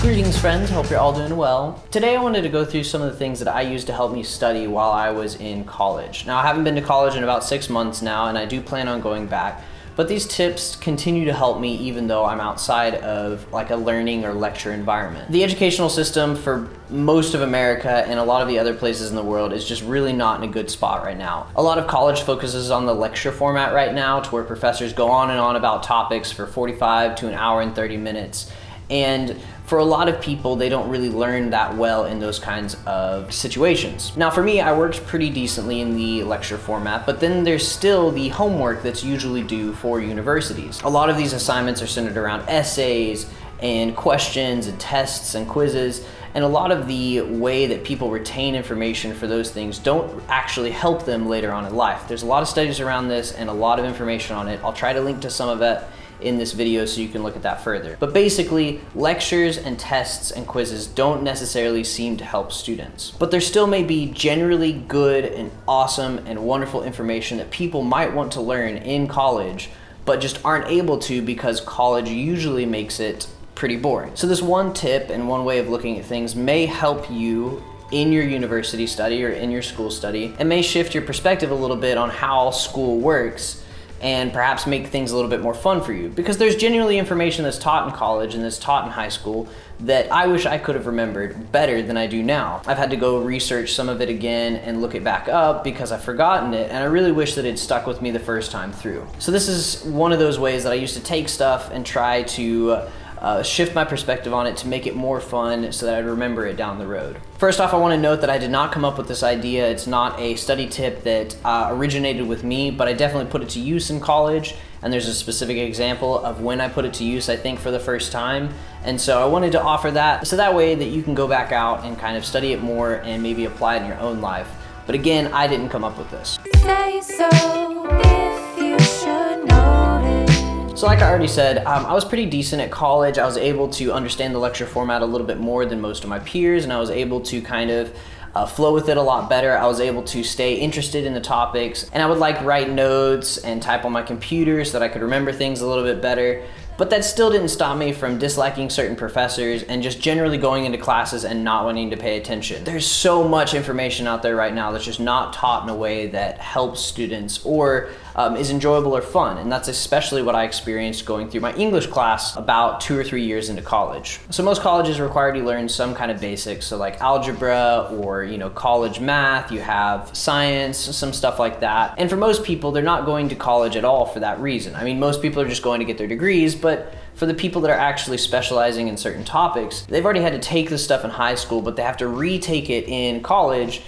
Greetings friends, hope you're all doing well. Today I wanted to go through some of the things that I used to help me study while I was in college. Now I haven't been to college in about 6 months now and I do plan on going back, but these tips continue to help me even though I'm outside of like a learning or lecture environment. The educational system for most of America and a lot of the other places in the world is just really not in a good spot right now. A lot of college focuses on the lecture format right now to where professors go on and on about topics for 45 to an hour and 30 minutes. And for a lot of people, they don't really learn that well in those kinds of situations. Now for me, I worked pretty decently in the lecture format, but then there's still the homework that's usually due for universities. A lot of these assignments are centered around essays and questions and tests and quizzes, and a lot of the way that people retain information for those things don't actually help them later on in life. There's a lot of studies around this and a lot of information on it. I'll try to link to some of it in this video so you can look at that further. But basically, lectures and tests and quizzes don't necessarily seem to help students. But there still may be generally good and awesome and wonderful information that people might want to learn in college, but just aren't able to because college usually makes it pretty boring. So this one tip and one way of looking at things may help you in your university study or in your school study, and may shift your perspective a little bit on how school works and perhaps make things a little bit more fun for you. Because there's genuinely information that's taught in college and that's taught in high school that I wish I could have remembered better than I do now. I've had to go research some of it again and look it back up because I've forgotten it, and I really wish that it stuck with me the first time through. So this is one of those ways that I used to take stuff and try to shift my perspective on it to make it more fun so that I'd remember it down the road. First off, I want to note that I did not come up with this idea. It's not a study tip that originated with me, but I definitely put it to use in college, and there's a specific example of when I put it to use, I think, for the first time. And so I wanted to offer that so that way that you can go back out and kind of study it more and maybe apply it in your own life. But again, I didn't come up with this. Say so if you should notice. So like I already said, I was pretty decent at college. I was able to understand the lecture format a little bit more than most of my peers, and I was able to kind of flow with it a lot better. I was able to stay interested in the topics, and I would like write notes and type on my computer so that I could remember things a little bit better. But that still didn't stop me from disliking certain professors and just generally going into classes and not wanting to pay attention. There's so much information out there right now that's just not taught in a way that helps students or is enjoyable or fun. And that's especially what I experienced going through my English class about 2 or 3 years into college. So most colleges require you to learn some kind of basics. So like algebra or, college math, you have science, some stuff like that. And for most people, they're not going to college at all for that reason. I mean, most people are just going to get their degrees, but for the people that are actually specializing in certain topics, they've already had to take this stuff in high school, but they have to retake it in college,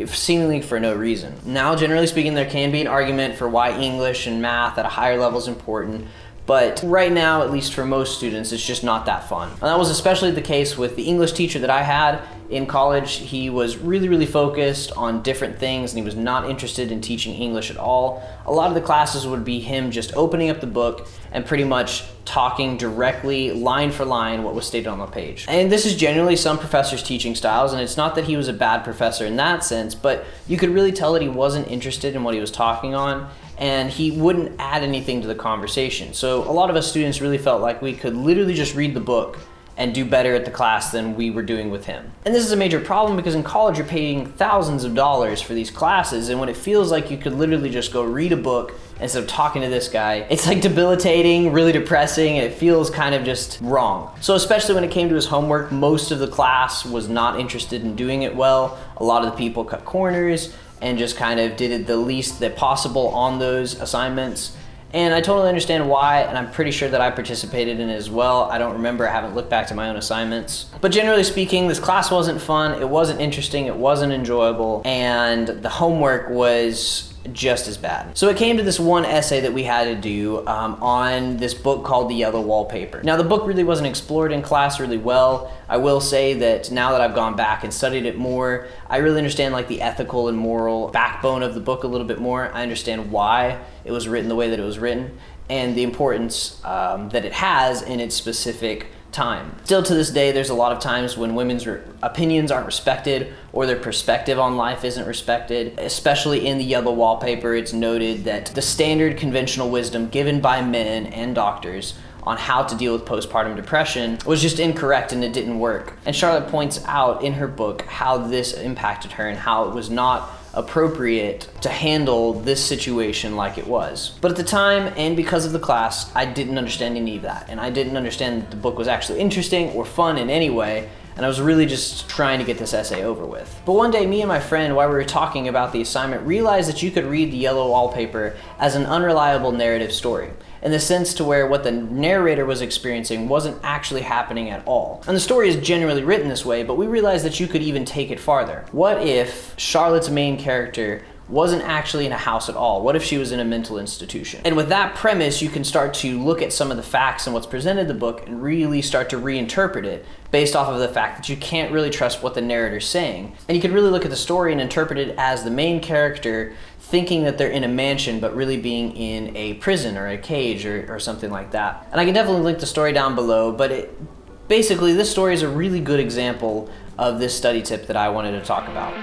seemingly for no reason. Now, generally speaking, there can be an argument for why English and math at a higher level is important, but right now, at least for most students, it's just not that fun. And that was especially the case with the English teacher that I had in college. He was really focused on different things and he was not interested in teaching English at all. A lot of the classes would be him just opening up the book and pretty much talking directly, line for line, what was stated on the page. And this is generally some professors' teaching styles, and it's not that he was a bad professor in that sense, but you could really tell that he wasn't interested in what he was talking on, and he wouldn't add anything to the conversation. So a lot of us students really felt like we could literally just read the book and do better at the class than we were doing with him. And this is a major problem because in college you're paying thousands of dollars for these classes, and when it feels like you could literally just go read a book instead of talking to this guy, it's like debilitating, really depressing, and it feels kind of just wrong. So especially when it came to his homework, most of the class was not interested in doing it well. A lot of the people cut corners and just kind of did it the least that possible on those assignments. And I totally understand why, and I'm pretty sure that I participated in it as well. I don't remember, I haven't looked back to my own assignments. But generally speaking, this class wasn't fun, it wasn't interesting, it wasn't enjoyable, and the homework was just as bad. So it came to this one essay that we had to do on this book called The Yellow Wallpaper. Now the book really wasn't explored in class really well. I will say that now that I've gone back and studied it more, I really understand like the ethical and moral backbone of the book a little bit more. I understand why it was written the way that it was written and the importance that it has in its specific time. Still to this day, there's a lot of times when women's opinions aren't respected or their perspective on life isn't respected. Especially in The Yellow Wallpaper, it's noted that the standard conventional wisdom given by men and doctors on how to deal with postpartum depression was just incorrect and it didn't work. And Charlotte points out in her book how this impacted her and how it was not appropriate to handle this situation like it was. But at the time, and because of the class, I didn't understand any of that. And I didn't understand that the book was actually interesting or fun in any way. And I was really just trying to get this essay over with. But one day, me and my friend, while we were talking about the assignment, realized that you could read the yellow wallpaper as an unreliable narrative story, in the sense to where what the narrator was experiencing wasn't actually happening at all. And the story is generally written this way, but we realized that you could even take it farther. What if Charlotte's main character wasn't actually in a house at all? What if she was in a mental institution? And with that premise, you can start to look at some of the facts and what's presented in the book and really start to reinterpret it based off of the fact that you can't really trust what the narrator's saying. And you can really look at the story and interpret it as the main character thinking that they're in a mansion, but really being in a prison or a cage or something like that. And I can definitely link the story down below, but basically this story is a really good example of this study tip that I wanted to talk about.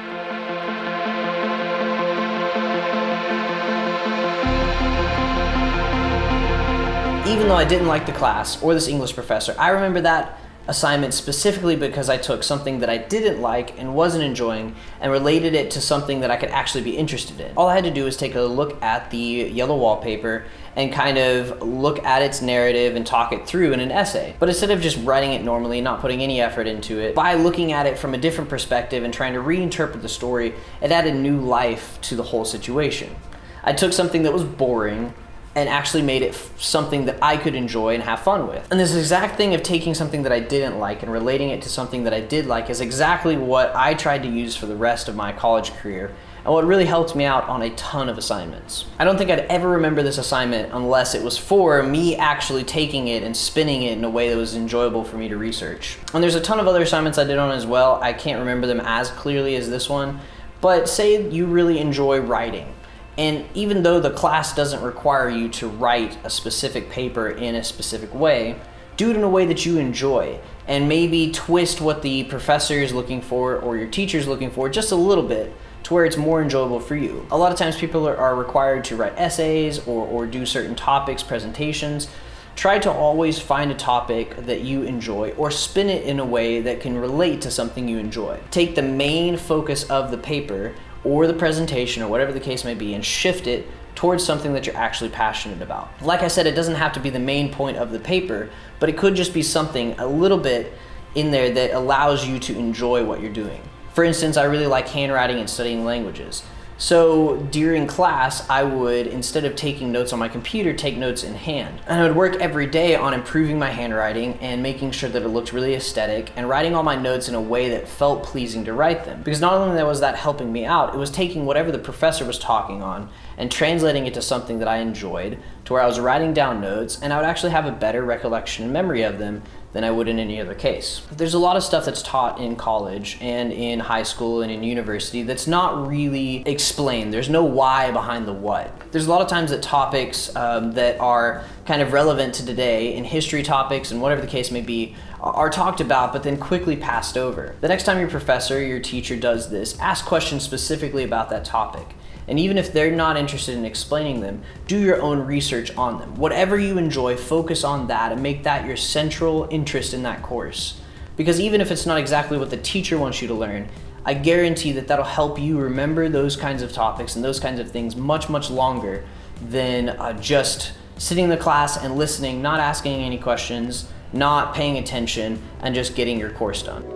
Even though I didn't like the class or this English professor, I remember that assignment specifically because I took something that I didn't like and wasn't enjoying and related it to something that I could actually be interested in. All I had to do was take a look at the yellow wallpaper and kind of look at its narrative and talk it through in an essay. But instead of just writing it normally, not putting any effort into it, by looking at it from a different perspective and trying to reinterpret the story, it added new life to the whole situation. I took something that was boring and actually made it something that I could enjoy and have fun with. And this exact thing of taking something that I didn't like and relating it to something that I did like is exactly what I tried to use for the rest of my college career and what really helped me out on a ton of assignments. I don't think I'd ever remember this assignment unless it was for me actually taking it and spinning it in a way that was enjoyable for me to research. And there's a ton of other assignments I did on as well. I can't remember them as clearly as this one, but say you really enjoy writing. And even though the class doesn't require you to write a specific paper in a specific way, do it in a way that you enjoy and maybe twist what the professor is looking for or your teacher is looking for just a little bit to where it's more enjoyable for you. A lot of times people are required to write essays or do certain topics, presentations. Try to always find a topic that you enjoy or spin it in a way that can relate to something you enjoy. Take the main focus of the paper or the presentation or whatever the case may be and shift it towards something that you're actually passionate about. Like I said, it doesn't have to be the main point of the paper, but it could just be something a little bit in there that allows you to enjoy what you're doing. For instance, I really like handwriting and studying languages. So during class, I would, instead of taking notes on my computer, take notes in hand. And I would work every day on improving my handwriting and making sure that it looked really aesthetic and writing all my notes in a way that felt pleasing to write them. Because not only was that helping me out, it was taking whatever the professor was talking on and translating it to something that I enjoyed, to where I was writing down notes and I would actually have a better recollection and memory of them than I would in any other case. There's a lot of stuff that's taught in college and in high school and in university that's not really explained. There's no why behind the what. There's a lot of times that topics that are kind of relevant to today, in history topics and whatever the case may be, are talked about but then quickly passed over. The next time your professor, your teacher does this, ask questions specifically about that topic. And even if they're not interested in explaining them, do your own research on them. Whatever you enjoy, focus on that and make that your central interest in that course. Because even if it's not exactly what the teacher wants you to learn, I guarantee that that'll help you remember those kinds of topics and those kinds of things much, much longer than just sitting in the class and listening, not asking any questions, not paying attention, and just getting your course done.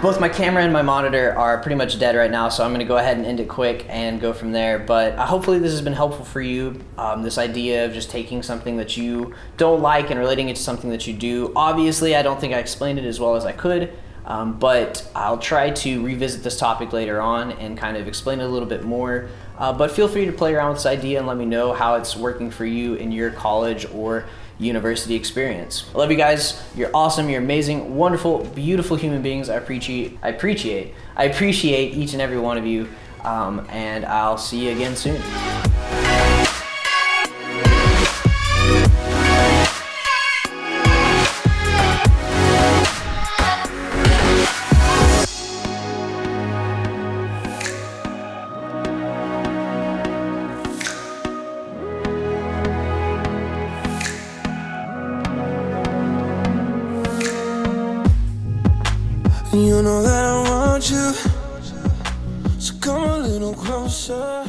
Both my camera and my monitor are pretty much dead right now, so I'm gonna go ahead and end it quick and go from there. But hopefully this has been helpful for you, this idea of just taking something that you don't like and relating it to something that you do. Obviously, I don't think I explained it as well as I could, but I'll try to revisit this topic later on and kind of explain it a little bit more. But feel free to play around with this idea and let me know how it's working for you in your college or university experience. I love you guys. You're awesome. You're amazing, wonderful, beautiful human beings. I appreciate each and every one of you. And I'll see you again soon. You know that I want you, so come a little closer.